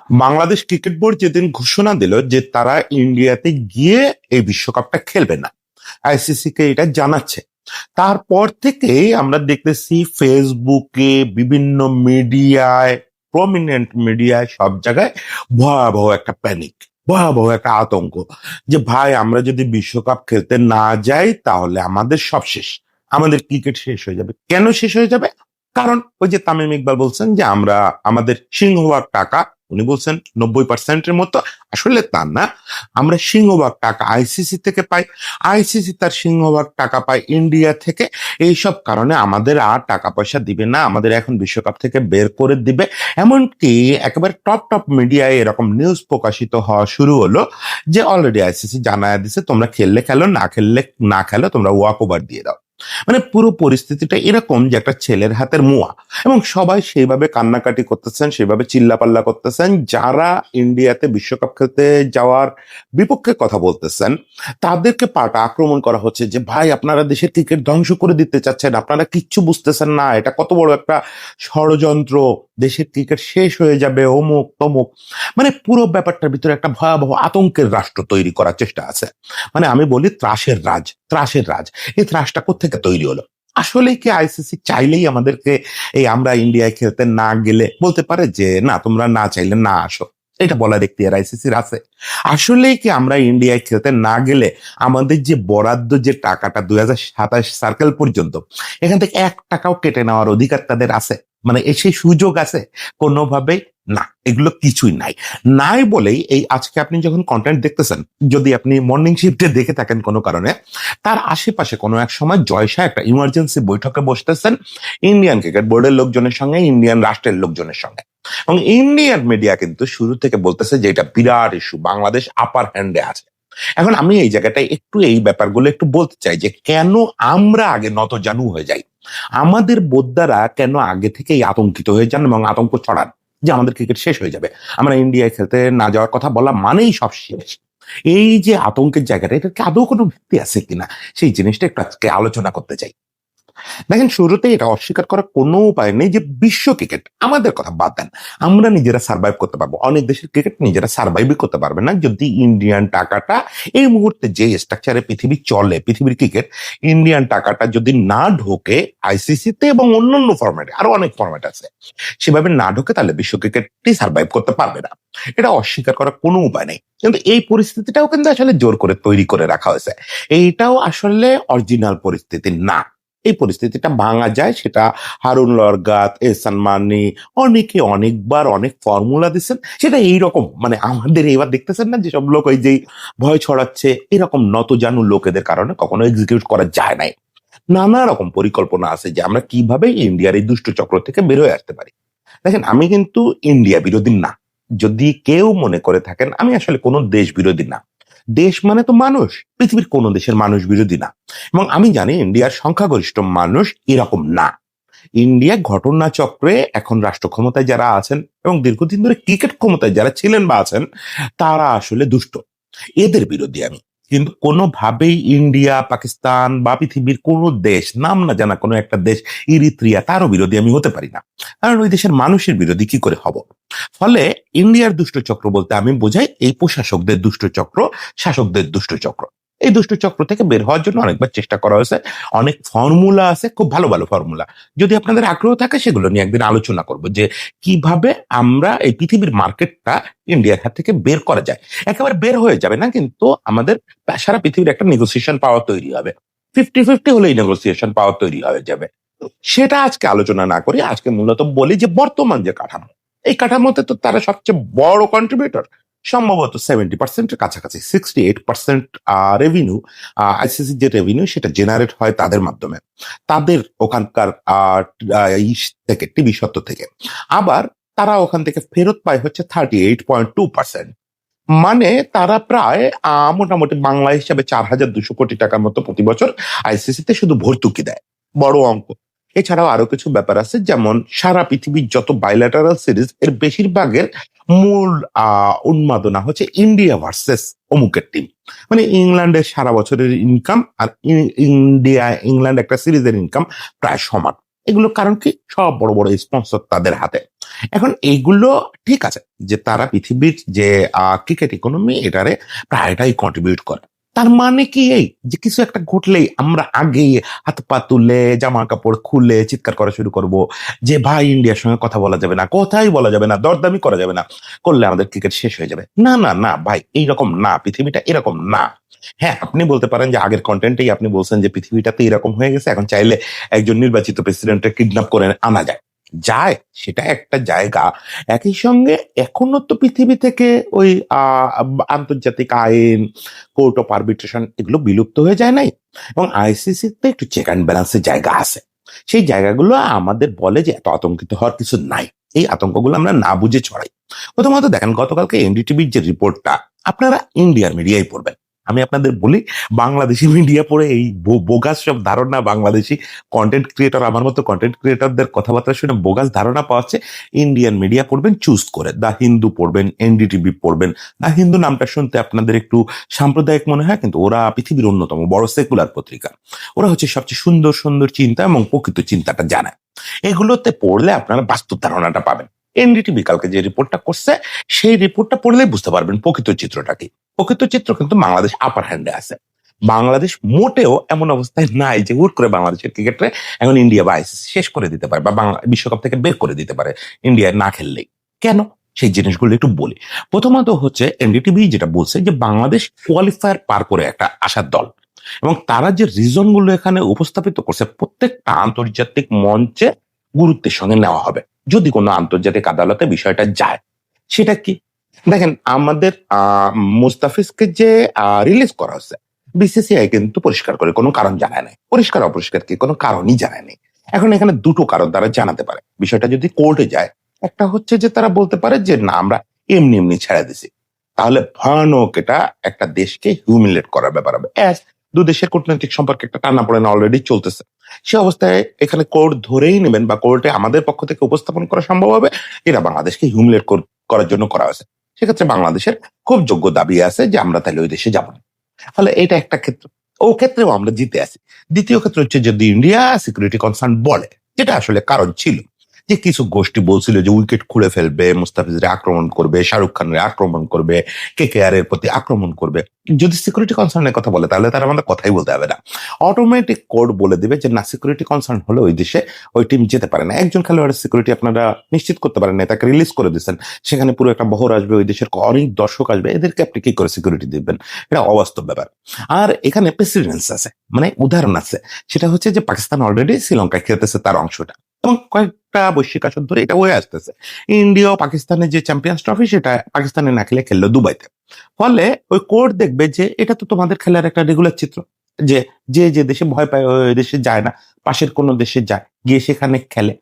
Bangladesh cricket board যেদিন ঘোষণা দিল যে তারা ইন্ডিয়াতে গিয়ে এই বিশ্বকাপটা খেলবে না, আইসিসি কে এটা জানাচ্ছে, তারপর থেকেই আমরা দেখতেছি ফেসবুকে, বিভিন্ন মিডিয়ায়, প্রমিনেন্ট মিডিয়ায়, সব জায়গায় ভয়াবহ একটা প্যানিক, ভয়াবহ একটা আতঙ্ক যে ভাই আমরা যদি বিশ্বকাপ খেলতে না যাই তাহলে আমাদের সব শেষ, আমাদের ক্রিকেট শেষ হয়ে যাবে। কেন শেষ হয়ে যাবে? কারণ ওই যে তামিম ইকবাল বলছেন যে আমরা আমাদের সিংহভাগ টাকা, উনি বলছেন 90%-এর মতো, আসলে তা না, আমরা সিংহভাগ টাকা আইসিসি থেকে পাই, আইসিসি তার সিংহভাগ টাকা পায় ইন্ডিয়া থেকে। এইসব কারণে আমাদের আর টাকা পয়সা দিবে না, আমাদের এখন বিশ্বকাপ থেকে বের করে দিবে। এমনকি একেবারে টপ টপ মিডিয়ায় এরকম নিউজ প্রকাশিত হওয়া শুরু হলো যে অলরেডি আইসিসি জানায় দিছে তোমরা খেললে খেলো, না খেললে না খেলো, তোমরা ওয়াক ওভার দিয়ে দাও। মানে পুরো পরিস্থিতিটা এরকম যে একটা ছেলের হাতের মুয়া, এবং সবাই সেইভাবে কান্নাকাটি করতেছেন, সেভাবে চিল্লাপাল্লা করতেছেন। যারা ইন্ডিয়াতে বিশ্বকাপ খেলতে যাওয়ার বিপক্ষে কথা বলতেছেন তাদেরকে পাল্টা আক্রমণ করা হচ্ছে যে ভাই আপনারা দেশের ক্রিকেট ধ্বংস করে দিতে চাচ্ছেন, আপনারা কিচ্ছু বুঝতেছেন না, এটা কত বড় একটা ষড়যন্ত্র, দেশের ক্রিকেট শেষ হয়ে যাবে, অমুক তমুক। মানে পুরো ব্যাপারটার ভিতরে একটা ভয়াবহ আতঙ্কের রাষ্ট্র তৈরি করার চেষ্টা আছে। মানে আমি বলি ত্রাসের রাজ, ত্রাসের রাজ। এই ত্রাসটা কোত্থেকে তৈরি হলো? আসলে কি আইসিসি চাইলেই আমাদেরকে এই আমরা ইন্ডিয়ায় খেলতে না গেলে বলতে পারে যে না তোমরা না চাইলে না আসো? এটা বলার এখতিয়ার আইসিসির আছে? আসলেই কি আমরা ইন্ডিয়ায় খেলতে না গেলে আমাদের যে বরাদ্দ যে টাকাটা 2027 সার্কেল পর্যন্ত, এখান থেকে 1 টাকাও কেটে নেওয়ার অধিকার তাদের আছে? মানে সেই সুযোগ আছে? কোনোভাবেই না, এগুলো কিছুই নাই। নাই বলেই এই আজকে আপনি যখন কন্টেন্ট দেখতেছেন, যদি আপনি মর্নিং শিফটে দেখে থাকেন কোনো কারণে, তার আশেপাশে কোনো এক সময় জয়শাহ একটা ইমার্জেন্সি বৈঠকে বসতেছেন ইন্ডিয়ান ক্রিকেট বোর্ডের লোকজনের সঙ্গে, ইন্ডিয়ান রাষ্ট্রের লোকজনের সঙ্গে। এবং ইন্ডিয়ান মিডিয়া কিন্তু শুরু থেকে বলতেছে যে এটা বিরাট ইস্যু, বাংলাদেশ আপার হ্যান্ডে আছে। এখন আমি এই জায়গাটায় একটু এই ব্যাপারগুলো একটু বলতে চাই যে কেন আমরা আগে নতজানু হয়ে যাই, আমাদের বোদ্দারা কেন আগে থেকেই আতঙ্কিত হয়ে যান এবং আতঙ্ক ছড়ান যে আমাদের ক্রিকেট শেষ হয়ে যাবে, আমরা ইন্ডিয়ায় খেলতে না যাওয়ার কথা বলা মানেই সব শেষ। এই যে আতঙ্কের জায়গাটা, এটার কি আদৌ কোনো ভিত্তি আছে কিনা, সেই জিনিসটা একটু আজকে আলোচনা করতে চাই। দেখেন, শুরুতে এটা অস্বীকার করার কোনো উপায় নেই যে বিশ্ব ক্রিকেট, আমাদের কথা বাদ দেন, আমরা নিজেরা সার্ভাইভ করতে পারবো। অনেক দেশের ক্রিকেট নিজেরা সার্ভাইভই করতে পারবে না যদি ইন্ডিয়ান টাকাটা এই মুহূর্তে যে স্ট্রাকচারে পৃথিবী চলে, পৃথিবীর ক্রিকেট, ইন্ডিয়ান টাকাটা যদি না ঢোকে আইসিসিতে এবং অন্যান্য ফরম্যাটে, আরো অনেক ফরম্যাট আছে, সেভাবে না ঢোকে, তাহলে বিশ্ব ক্রিকেটটি সার্ভাইভ করতে পারবে না। এটা অস্বীকার করার কোনো উপায় নেই। কিন্তু এই পরিস্থিতিটাও কিন্তু আসলে জোর করে তৈরি করে রাখা হয়েছে। এইটাও আসলে অরিজিনাল পরিস্থিতি না। এই পরিস্থিতিটা ভাঙা যায়, সেটা হারুন লরগাত, এহসান মানি, অনেকে অনেকবার অনেক ফর্মুলা দিচ্ছেন, সেটা এইরকম, মানে আমাদের এবার দেখতেছেন না যেসব লোক ওই যে ভয় ছড়াচ্ছে, এরকম নতজানু লোকেদের কারণে কখনো এক্সিকিউট করা যায় নাই। নানা রকম পরিকল্পনা আছে যে আমরা কিভাবে ইন্ডিয়ার এই দুষ্ট চক্র থেকে বের হয়ে আসতে পারি। দেখেন, আমি কিন্তু ইন্ডিয়া বিরোধী না। যদি কেউ মনে করে থাকেন আমি আসলে কোনো দেশ বিরোধী না, দেশ মানে তো মানুষ, পৃথিবীর কোনো দেশের মানুষ বিরোধী না। এবং আমি জানি ইন্ডিয়ার সংখ্যাগরিষ্ঠ মানুষ এরকম না। ইন্ডিয়া ঘটনাচক্রে এখন রাষ্ট্র ক্ষমতায় যারা আছেন এবং দীর্ঘদিন ধরে ক্রিকেট ক্ষমতায় যারা ছিলেন বা আছেন, তারা আসলে দুষ্ট, এদের বিরোধী আমি। কিন্তু কোনোভাবেই ইন্ডিয়া, পাকিস্তান বা পৃথিবীর কোনো দেশ, নাম না জানা কোনো একটা দেশ, ইরিত্রিয়া, তারও বিরোধী আমি হতে পারি না। কারণ ওই দেশের মানুষের বিরোধী কি করে হব? ফলে ইন্ডিয়ার দুষ্টচক্র বলতে আমি বোঝাই এই প্রশাসকদের দুষ্টচক্র, শাসকদের দুষ্টচক্র। এই দুষ্টচক্র থেকে বের হওয়ার জন্য অনেকবার চেষ্টা করা হয়েছে, অনেক ফর্মুলা আছে, খুব ভালো ভালো ফর্মুলা। যদি আপনাদের আগ্রহ থাকে সেগুলো নিয়ে একদিন আলোচনা করব যে কিভাবে আমরা এই পৃথিবীর মার্কেটটা ইন্ডিয়ার হাত থেকে বের করা যায়। একেবারে বের হয়ে যাবে না, কিন্তু আমাদের সারা পৃথিবীর একটা নেগোসিয়েশন পাওয়ার তৈরি হবে। 50-50 হলেই নেগোসিয়েশন পাওয়ার তৈরি হয়ে যাবে। সেটা আজকে আলোচনা না করি, আজকে মূলত বলি যে বর্তমান যে কাঠামো, এই কাঠামোতে তো তারা সবচেয়ে বড় কন্ট্রিবিউটর, সম্ভবত 70%-এর কাছাকাছি, 68% রেভিনিউ, আইসিসি যে রেভিনিউ সেটা জেনারেট হয় তাদের মাধ্যমে, তাদের ওখানকার থেকে, টিভি সত্ত্ব থেকে। আবার তারা ওখান থেকে ফেরত পায় হচ্ছে 38.2%। মানে তারা প্রায় মোটামুটি বাংলা হিসাবে 4,200 কোটি টাকার মতো প্রতি বছর আইসিসিতে শুধু ভর্তুকি দেয়। বড় অঙ্ক। এছাড়াও আরো কিছু ব্যাপার আছে, যেমন সারা পৃথিবীর যত বাইল্যাটারাল সিরিজ, এর বেশিরভাগের মূল উন্মাদনা হচ্ছে ইন্ডিয়া ভার্সেস অমুকের টিম। মানে ইংল্যান্ডের সারা বছরের ইনকাম আর ইংল্যান্ড একটা সিরিজের ইনকাম প্রায় সমান। এগুলো কারণ কি? সব বড় বড় স্পন্সর তাদের হাতে। এখন এইগুলো ঠিক আছে যে তারা পৃথিবীর যে ক্রিকেট ইকোনমি এটারে প্রায়টাই কন্ট্রিবিউট করে। তার মানে কি এই যে কিছু একটা ঘটলেই আমরা আগেই হাত পা তুলে জামা কাপড় খুলে চিৎকার করা শুরু করব যে ভাই ইন্ডিয়ার সঙ্গে কথা বলা যাবে না, কথাই বলা যাবে না, দরদামি করা যাবে না, করলে আমাদের ক্রিকেট শেষ হয়ে যাবে। না না না ভাই, এইরকম না, পৃথিবীটা এরকম না। হ্যাঁ, আপনি বলতে পারেন যে আগের কন্টেন্টেই আপনি বলছেন যে পৃথিবীটাতে এরকম হয়ে গেছে, এখন চাইলে একজন নির্বাচিত প্রেসিডেন্টকে কিডন্যাপ করে আনা যায়। যায়, সেটা একটা জায়গা। একই সঙ্গে এখনো তো পৃথিবী থেকে ওই আন্তর্জাতিক আইন, কোর্ট অফ আরবিট্রেশন এগুলো বিলুপ্ত হয়ে যায় নাই, এবং আইসিসি তে একটু চেক অ্যান্ড ব্যালেন্সের জায়গা আছে। সেই জায়গাগুলো আমাদের বলে যে এত আতঙ্কিত হওয়ার কিছু নাই, এই আতঙ্কগুলো আমরা না বুঝে ছড়াই। প্রথমত দেখেন, গতকালকে এনডিটিভির যে রিপোর্টটা, আপনারা ইন্ডিয়ার মিডিয়ায় পড়বেন। আমি আপনাদের বলি, বাংলাদেশি মিডিয়া পড়ে এই বোগাস সব ধারণা, বাংলাদেশি কন্টেন্ট ক্রিয়েটর, আমার মতো কন্টেন্ট ক্রিয়েটরদের কথাবার্তা শুনে বোগাস ধারণা পাওয়াচ্ছে। ইন্ডিয়ান মিডিয়া পড়বেন চুজ করে, দা হিন্দু পড়বেন, এনডিটিভি পড়বেন। দা হিন্দু নামটা শুনতে আপনাদের একটু সাম্প্রদায়িক মনে হয়, কিন্তু ওরা পৃথিবীর অন্যতম বড় সেকুলার পত্রিকা। ওরা হচ্ছে সবচেয়ে সুন্দর সুন্দর চিন্তা এবং প্রকৃত চিন্তাটা জানায়। এগুলোতে পড়লে আপনারা বাস্তব ধারণাটা পাবেন। এনডিটিভি কালকে যে রিপোর্টটা করছে, সেই রিপোর্টটা পড়লেই বুঝতে পারবেন প্রকৃত চিত্রটা কি। প্রকৃত চিত্র কিন্তু বাংলাদেশ আপার হ্যান্ডে আছে। বাংলাদেশ মোটেও এমন অবস্থায় নাই যে হুট করে বাংলাদেশের ক্রিকেটে এখন ইন্ডিয়া বা আইসিসি শেষ করে দিতে পারে বা বাংলা বিশ্বকাপ থেকে বের করে দিতে পারে ইন্ডিয়া না খেললেই। কেন? সেই জিনিসগুলো একটু বলি। প্রথমত হচ্ছে এনডিটিভি যেটা বলছে যে বাংলাদেশ কোয়ালিফায়ার পার করে একটা আসার দল, এবং তারা যে রিজন গুলো এখানে উপস্থাপিত করছে প্রত্যেকটা আন্তর্জাতিক মঞ্চে গুরুত্বের সঙ্গে নেওয়া হবে যদি কোনো আন্তর্জাতিক আদালতে বিষয়টা যায়। সেটা কি? দেখেন, আমাদের মুস্তাফিজকে যে রিলিজ করা হচ্ছে, বিসিসিআই কিন্তু পরিষ্কার করে কোনো কারণ জানায় নাই, পরিষ্কার অপরিষ্কার কি কোনো কারণই জানায় নাই। এখন এখানে দুটো কারণ তারা জানাতে পারে বিষয়টা যদি কোর্টে যায়। একটা হচ্ছে যে তারা বলতে পারে যে না, আমরা এমনি এমনি ছেড়ে দিছি, তাহলে ভয়ানক এটা একটা দেশকে হিউমিলেট করার ব্যাপার হবে। দু দেশের কূটনৈতিক সম্পর্কে একটা টানাপোড়েন অলরেডি চলতেছে, সে অবস্থায় এখানে কোর্ট ধরেই নেবেন বা কোর্টে আমাদের পক্ষ থেকে উপস্থাপন করা সম্ভব হবে এটা বাংলাদেশকে হিউমিলেট করার জন্য করা হয়েছে। সেক্ষেত্রে বাংলাদেশের খুব যোগ্য দাবি আছে যে আমরা তাহলে ওই দেশে যাবো না। ফলে এটা একটা ক্ষেত্র, ও ক্ষেত্রেও আমরা জিতে আছি। দ্বিতীয় ক্ষেত্র হচ্ছে যদি ইন্ডিয়া সিকিউরিটি কনসার্ন বলে, যেটা আসলে কারণ ছিল যে কিছু গোষ্ঠী বলছিল যে উইকেট খুলে ফেলবে, মুস্তাফিজরে আক্রমণ করবে, শাহরুখ খানের আক্রমণ করবে, কেকেআর এর প্রতি আক্রমণ করবে। যদি সিকিউরিটি কনসার্নের কথা বলে তাহলে তারা আমাদের কথাই বলতে হবে না, অটোমেটিক কোর্ট বলে দিবে যে না, সিকিউরিটি কনসার্ন হলে ওই দেশে ওই টিম যেতে পারে না। একজন খেলোয়াড়ের সিকিউরিটি আপনারা নিশ্চিত করতে পারেন না, তাকে রিলিজ করে দিচ্ছেন, সেখানে পুরো একটা বহর আসবে, ওই দেশের অনেক দর্শক আসবে, এদেরকে আপনি কি করে সিকিউরিটি দিবেন? এটা অবাস্তব ব্যাপার। আর এখানে প্রেসিডেন্স আছে, মানে উদাহরণ আছে, সেটা হচ্ছে যে পাকিস্তান অলরেডি শ্রীলঙ্কায় খেলতেছে তার অংশটা, এবং কয়েকটা বৈশ্বিক আসর ধরে এটা হয়ে আসতেছে। ইন্ডিয়া ও পাকিস্তানের যে চ্যাম্পিয়ন্স ট্রফি সেটা পাকিস্তানে না খেলে খেললো দুবাইতে। ফলে ওই কোর্ট দেখবে যে এটা তো তোমাদের খেলার একটা রেগুলার চিত্র, যে যে যে দেশে ভয় পায় ওই দেশে যায় না, পাশের কোনো দেশে যায়, গিয়ে সেখানে খেলে।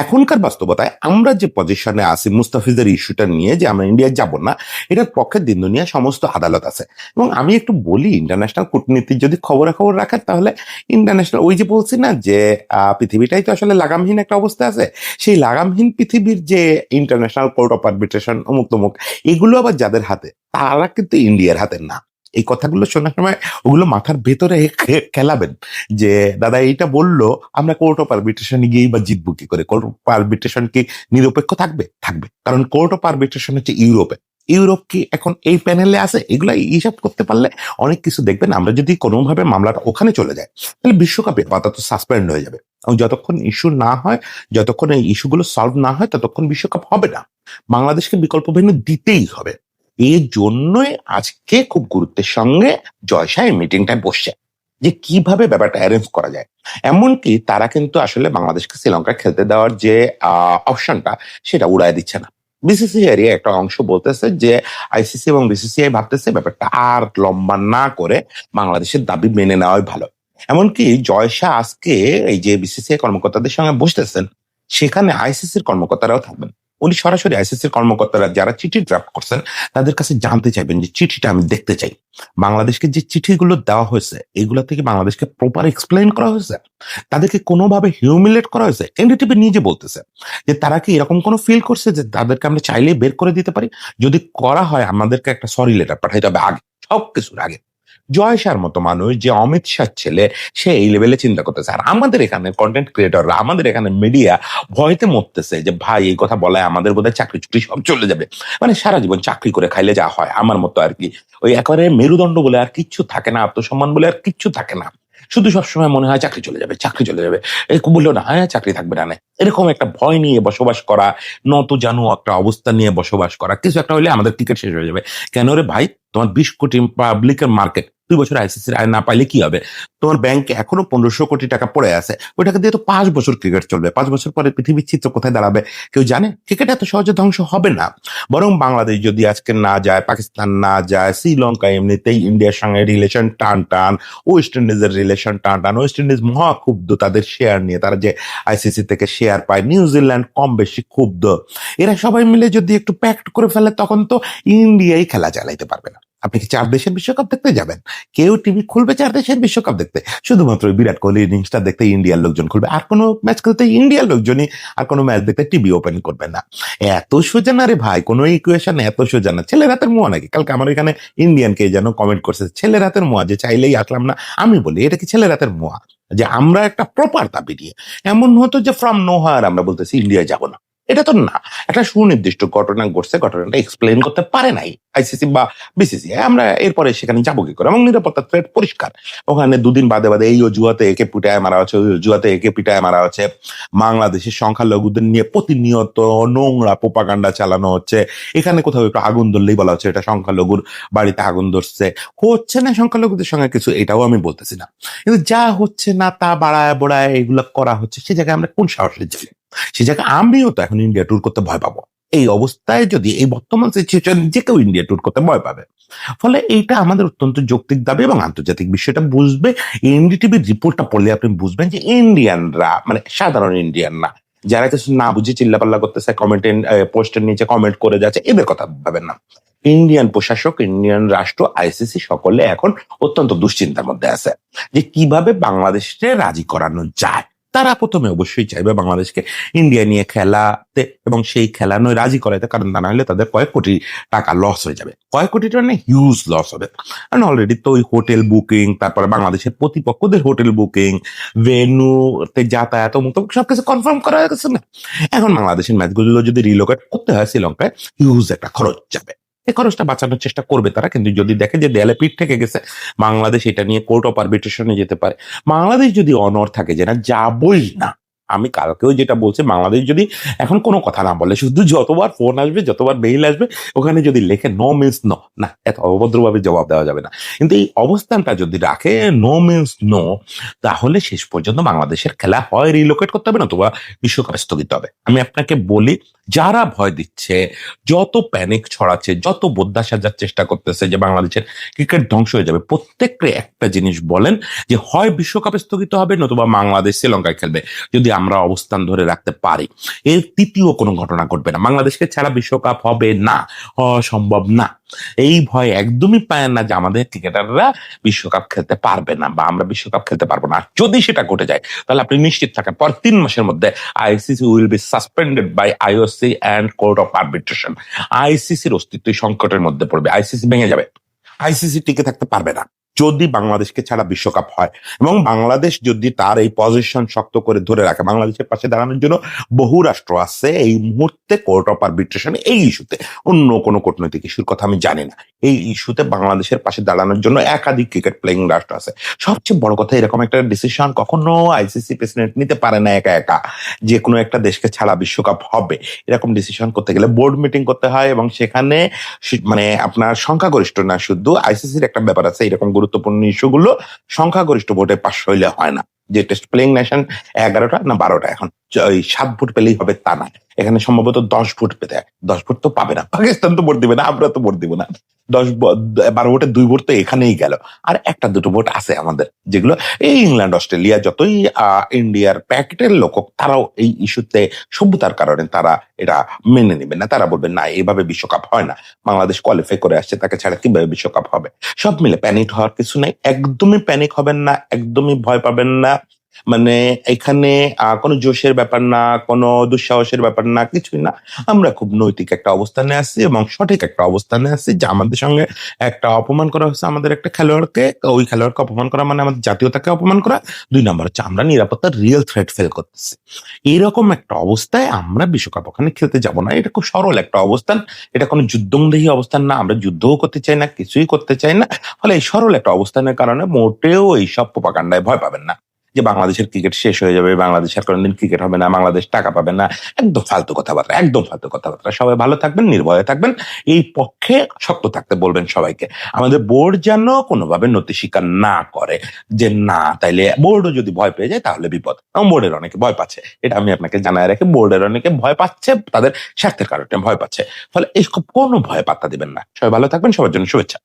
এখনকার বাস্তবতায় আমরা যে পজিশনে আছি মুস্তাফিজের ইস্যুটা নিয়ে যে আমরা ইন্ডিয়া যাব না, এটার পক্ষে দিন দুনিয়া সমস্ত আদালত আছে। এবং আমি একটু বলি, ইন্টারন্যাশনাল কূটনীতির যদি খবরাখবর রাখেন তাহলে ইন্টারন্যাশনাল, ওই যে বলছি না যে পৃথিবীটাই তো আসলে লাগামহীন একটা অবস্থা আছে, সেই লাগামহীন পৃথিবীর যে ইন্টারন্যাশনাল কোর্ট অফ আরবিট্রেশন অমুক তমুক, এগুলো আবার যাদের হাতে, তারা কিন্তু ইন্ডিয়ার হাতে না। এই কথাগুলো শোনার সময় ওগুলো মাথার ভেতরে খেলাবেন যে দাদা এইটা বললো, আমরা কোর্ট অফ আরবিট্রেশনে গিয়েই বা জিতবো কি করে? কোর্ট অফ আরবিট্রেশন কি নিরপেক্ষ থাকবে? থাকবে, কারণ কোর্ট অফ আরবিট্রেশন হচ্ছে ইউরোপে। ইউরোপ কি এখন এই প্যানেলে আছে? এগুলা হিসাব করতে পারলে অনেক কিছু দেখবেন। আমরা যদি কোনোভাবে মামলাটা ওখানে চলে যায় তাহলে বিশ্বকাপে আপাতত সাসপেন্ড হয়ে যাবে, এবং যতক্ষণ ইস্যু না হয়, যতক্ষণ এই ইস্যুগুলো সলভ না হয়, ততক্ষণ বিশ্বকাপ হবে না। বাংলাদেশকে বিকল্প ভেন্যু দিতেই হবে। এই জন্যই আজকে খুব গুরুত্বের সঙ্গে জয়শাহ এই মিটিংটায় বসছে যে কিভাবে ব্যাপারটা অ্যারেঞ্জ করা যায়। এমনকি তারা কিন্তু আসলে বাংলাদেশকে শ্রীলঙ্কা খেলতে দেওয়ার যে অপশনটা, সেটা উড়াই দিচ্ছে না। বিসিসিআই একটা অংশ বলতেছে যে আইসিসি এবং বিসিসিআই ভাবতেছে ব্যাপারটা আর লম্বা না করে বাংলাদেশের দাবি মেনে নেওয়াই ভালো। এমনকি জয়শাহ আজকে এই যে বিসিসিআই কর্মকর্তাদের সঙ্গে বসতেছেন, সেখানে আইসিসির কর্মকর্তারাও থাকবেন। উনি সরাসরি আইসিসির কর্মকর্তারা যারা চিঠি ড্রাফট করছেন তাদের কাছে জানতে চাইবেন যে চিঠিটা আমি দেখতে চাই, বাংলাদেশকে যে চিঠিগুলো দেওয়া হয়েছে এগুলো থেকে বাংলাদেশকে প্রপার এক্সপ্লেইন করা হয়েছে, তাদেরকে কোনোভাবে হিউমিলেট করা হয়েছে। এনডিটিভি নিজে বলতেছে যে তারা কি এরকম কোনো ফিল করছে যে তাদেরকে আমরা চাইলেই বের করে দিতে পারি? যদি করা হয় আমাদেরকে একটা সরি লেটার পাঠাইতে হবে আগে, সবকিছুর আগে। জয় শাহর মতো মানুষ যে অমিত শাহর ছেলে, সে এই লেভেলে চিন্তা করতেছে। আর আমাদের এখানে কন্টেন্ট ক্রিয়েটররা, আমাদের এখানে মিডিয়া ভয়তে মরতেছে যে ভাই এই কথা বলায় আমাদের বোধহয় চাকরি চুকরি সব চলে যাবে। মানে সারা জীবন চাকরি করে খাইলে যা হয় আমার মতো আর কি, ওই একেবারে মেরুদণ্ড বলে আর কিচ্ছু থাকে না, আত্মসম্মান বলে আর কিচ্ছু থাকে না। শুধু সবসময় মনে হয় চাকরি চলে যাবে, চাকরি চলে যাবে, এরকম বললো না হ্যাঁ চাকরি থাকবে না, এরকম একটা ভয় নিয়ে বসবাস করা, নত জানু একটা অবস্থা নিয়ে বসবাস করা। কিছু একটা হলে আমাদের ক্রিকেট শেষ হয়ে যাবে। কেন রে ভাই, তোমার 20 কোটি পাবলিকের মার্কেট, 2 বছর আইসিসির আয় না পাইলে কি হবে? তোমার ব্যাংকে এখনো 1500 কোটি টাকা পড়ে আছে, ওই টাকা দিয়ে তো 5 বছর ক্রিকেট চলবে। 5 বছর পরে পৃথিবীর চিত্র কোথায় দাঁড়াবে কেউ জানে? ক্রিকেট এত সহজে ধ্বংস হবে না। বরং বাংলাদেশ যদি আজকে না যায়, পাকিস্তান না যায়, শ্রীলঙ্কা এমনিতেই ইন্ডিয়ার সঙ্গে রিলেশন টান টান, ওয়েস্ট ইন্ডিজের রিলেশন টান টান, ওয়েস্ট ইন্ডিজ মহা ক্ষুব্ধ তাদের শেয়ার নিয়ে, তারা যে আইসিসি থেকে শেয়ার পায়, নিউজিল্যান্ড কম বেশি ক্ষুব্ধ। এরা সবাই মিলে যদি একটু প্যাক্ট করে ফেলে তখন তো ইন্ডিয়াই খেলা চালাইতে পারবে না। আপনি কি 4 দেশের বিশ্বকাপ দেখতে যাবেন? কেউ টিভি খুলবে 4 দেশের বিশ্বকাপ দেখতে? শুধুমাত্র বিরাট কোহলি ইনিংসটা দেখতে ইন্ডিয়ার লোকজন খুলবে, আর কোনো ম্যাচ খেলতে ইন্ডিয়ার লোকজনই আর কোনো ম্যাচ দেখতে টিভি ওপেন করবে না। এত সোজা না রে ভাই, কোনো ইকুয়েশন এত সোজা না। ছেলের হাতের মোয়া নাকি? কালকে আমার এখানে ইন্ডিয়ানকে যেন কমেন্ট করছে ছেলের হাতের মোয়া, যে চাইলেই আসলাম না। আমি বলি এটা কি ছেলের হাতের মোয়া? যে আমরা একটা প্রপার দাবি নিয়ে, এমন হতো যে ফ্রম নোহার আমরা বলতেছি ইন্ডিয়া যাব না, এটা তো না। একটা সুনির্দিষ্ট ঘটনা ঘটছে, ঘটনাটা এক্সপ্লেন করতে পারে নাই আইসিসি বা বিসিসি, আমরা এরপরে সেখানে যাবো কি করে? এবং নিরাপত্তা থ্রেট পরিষ্কার। ওখানে দুদিন বাদে বাদে এই অজুহাতে একে পিটায় মারা হচ্ছে, ওই অজুহাতে একে পিটায় মারা হচ্ছে। বাংলাদেশের সংখ্যালঘুদের নিয়ে প্রতিনিয়ত নোংরা প্রোপাগান্ডা চালানো হচ্ছে। এখানে কোথাও একটু আগুন ধরলেই বলা হচ্ছে এটা সংখ্যালঘুর বাড়িতে আগুন ধরছে। হচ্ছে না সংখ্যালঘুদের সঙ্গে কিছু, এটাও আমি বলতেছি না, কিন্তু যা হচ্ছে না তা বাড়ায় বড়ায় এগুলো করা হচ্ছে, সে জায়গায় আমরা কোন সাহসে যাই? সে জায়গায় আমিও তো এখন ইন্ডিয়া ট্যুর করতে ভয় পাবো। এই অবস্থায় যদি এই বর্তমান সিচুয়েশন, যে কেউ ইন্ডিয়া ট্যুর করতে ভয় পাবে। ফলে এইটা আমাদের অত্যন্ত যৌক্তিক দাবি এবং আন্তর্জাতিক বিষয়টা বুঝবে। এনডিটিভির রিপোর্টটা পড়লে আপনি বুঝবেন যে ইন্ডিয়ানরা, মানে সাধারণ ইন্ডিয়ান না, যারা কিছু না বুঝে চিল্লাপাল্লা করতেছে, কমেন্টের পোস্টের নিচে কমেন্ট করে যাচ্ছে, এদের কথা ভাবেন না। ইন্ডিয়ান প্রশাসক, ইন্ডিয়ান রাষ্ট্র, আইসিসি সকলে এখন অত্যন্ত দুশ্চিন্তার মধ্যে আছে যে কিভাবে বাংলাদেশকে রাজি করানো যায়। তারা প্রথমে অবশ্যই চাইবে বাংলাদেশকে ইন্ডিয়া নিয়ে খেলাতে এবং সেই খেলানোয় রাজি করাইতে, কারণ তা না হলে তাদের কয়েক কোটি টাকা লস হয়ে যাবে। কয়েক কোটি টাকা হিউজ লস হবে। কারণ অলরেডি তো ওই হোটেল বুকিং, তারপরে বাংলাদেশের প্রতিপক্ষদের হোটেল বুকিং, ভেন্যুতে যাতায়াত সবকিছু কনফার্ম করা হয়ে গেছে না। এখন বাংলাদেশের ম্যাচগুলো যদি রিলোকেট করতে হয় শ্রীলঙ্কায়, হিউজ একটা খরচ যাবে। এই খরচটা বাঁচানোর চেষ্টা করবে তারা, কিন্তু যদি দেখে যে দেয়ালে পিঠ থেকে গেছে, বাংলাদেশ এটা নিয়ে কোর্ট অফ আরবিট্রেশনে যেতে পারে। বাংলাদেশ যদি অনর থাকে যে না যাবই না, আমি কালকেও যেটা বলছি, বাংলাদেশ যদি এখন কোনো কথা না বলে, শুধু যতবার ফোন আসবে, যতবার মেইল আসবে, ওখানে যদি লেখে নো মিন্স নো, না এত অভদ্রভাবে জবাব দেওয়া যাবে না। কিন্তু এই অবস্থানটা যদি রাখে নো মিন্স নো, তাহলে শেষ পর্যন্ত বাংলাদেশের খেলা হয় রিলোকেট করতে হবে, না অথবা বিশ্বকাপ স্থগিত হবে। আমি আপনাকে বলি, যারা ভয় দিচ্ছে, যত প্যানিক ছড়াচ্ছে, যত বোদ্ধা সাজার চেষ্টা করতেছে যে বাংলাদেশের ক্রিকেট ধ্বংস হয়ে যাবে, প্রত্যেককে একটা জিনিস বলেন যে হয় বিশ্বকাপ স্থগিত হবে, নতুবা বাংলাদেশ শ্রীলঙ্কায় খেলবে। যদি আমরা অবস্থান ধরে রাখতে পারি, এর তৃতীয় কোনো ঘটনা ঘটবে না। বাংলাদেশকে ছাড়া বিশ্বকাপ হবে না, হওয়া সম্ভব না। এই ভয় একদমই পায় না যে আমাদের ক্রিকেটাররা বিশ্বকাপ খেলতে পারবে না বা আমরা বিশ্বকাপ খেলতে পারবো না। যদি সেটা ঘটে যায়, তাহলে আপনি নিশ্চিত থাকেন পর 3 মাসের মধ্যে ICC will be suspended by IOC and court of arbitration. আইসিসির অস্তিত্ব সংকটের মধ্যে পড়বে, আইসিসি ভেঙে যাবে, আইসিসি টিকে থাকতে পারবে না যদি বাংলাদেশকে ছাড়া বিশ্বকাপ হয়। এবং বাংলাদেশ যদি তার এই পজিশন শক্ত করে ধরে রাখে, বাংলাদেশের পাশে দাঁড়ানোর জন্য বহু রাষ্ট্র আছে এই মুহূর্তে কোর্ট অফ আরবিট্রেশন, এই ইস্যুতে, অন্য কোনো কূটনৈতিক ইস্যুর কথা আমি জানি না, এই ইস্যুতে বাংলাদেশের পাশে দাঁড়ানোর জন্য একাধিক ক্রিকেট প্লেয়িং রাষ্ট্র আছে। সবচেয়ে বড় কথা, এরকম একটা ডিসিশন কখনো আইসিসি প্রেসিডেন্ট নিতে পারে না একা একা, যে কোনো একটা দেশকে ছাড়া বিশ্বকাপ হবে এরকম ডিসিশন করতে গেলে বোর্ড মিটিং করতে হয়, এবং সেখানে মানে আপনার সংখ্যাগরিষ্ঠ না, শুধু আইসিসির একটা ব্যাপার আছে, এরকম গুরুত্বপূর্ণ ইস্যুগুলো সংখ্যাগরিষ্ঠ ভোটে পাশ হইলে হয় না। যে টেস্ট প্লেইং নেশন 11টা না 12টা, এখন 7 ভোট পেলেই হবে তা না, এখানে সম্ভবত 10 ভোট পেতে হয়। 10 ভোট তো পাবে না, পাকিস্তান তো ভোট দিবে না, আমরা তো ভোট দিব না। 12 ভোটে 2 ভোট তো এখানেই গেল, আর একটা দুটো ভোট আছে আমাদের, যেগুলো এই ইংল্যান্ড অস্ট্রেলিয়া যতই ইন্ডিয়ার প্যাকেটের লোক হোক, তারাও এই ইস্যুতে সভ্যতার কারণে তারা এটা মেনে নেবে না। তারা বলবে না, এইভাবে বিশ্বকাপ হয় না, বাংলাদেশ কোয়ালিফাই করে আসছে, তাকে ছাড়া কিভাবে বিশ্বকাপ হবে। সব মিলে প্যানিক হওয়ার কিছু নাই, একদমই প্যানিক হবেন না, একদমই ভয় পাবেন না। মানে এখানে কোনো জোশের ব্যাপার না, কোনো দুঃসাহসের ব্যাপার না, কিছুই না। আমরা খুব নৈতিক একটা অবস্থানে আছি এবং সঠিক একটা অবস্থানে আছি যে আমাদের সঙ্গে একটা অপমান করা হচ্ছে আমাদের একটা খেলোয়াড়কে। ওই খেলোয়াড়কে অপমান করা মানে আমাদের জাতীয়তাকে অপমান করা। ২ নাম্বার হচ্ছে আমরা নিরাপত্তার রিয়েল থ্রেট ফিল করতেছি। এরকম একটা অবস্থায় আমরা বিশ্বকাপ ওখানে খেলতে যাব না। এটা খুব সরল একটা অবস্থান। এটা কোনো যুদ্ধংদেহী অবস্থান না। আমরা যুদ্ধও করতে চাই না, কিছুই করতে চাই না। ফলে এই সরল একটা অবস্থানের কারণে মোটেও এইসব প্রোপাগান্ডায় ভয় পাবেন না। যে বাংলাদেশের ক্রিকেট শেষ হয়ে যাবে, বাংলাদেশ আর কোনদিন ক্রিকেট হবে না, বাংলাদেশ টাকা পাবে না। একদম ফালতু কথাবার্তা, একদম ফালতু কথাবার্তা। সবাই ভালো থাকবেন, নির্ভয়ে থাকবেন। এই পক্ষে শক্ত থাকতে বলবেন সবাইকে। আমাদের বোর্ড যেন কোনোভাবে নতি স্বীকার না করে যে না, তাইলে বোর্ডও যদি ভয় পেয়ে যায় তাহলে বিপদ। এবং বোর্ডের অনেকে ভয় পাচ্ছে। এটা আমি আপনাকে জানায় রাখি, বোর্ডের অনেকে ভয় পাচ্ছে, তাদের স্বার্থের কারণে ভয় পাচ্ছে। ফলে এই কোনো ভয় পাত্তা দিবেন না। সবাই ভালো থাকবেন, সবার জন্য শুভেচ্ছা।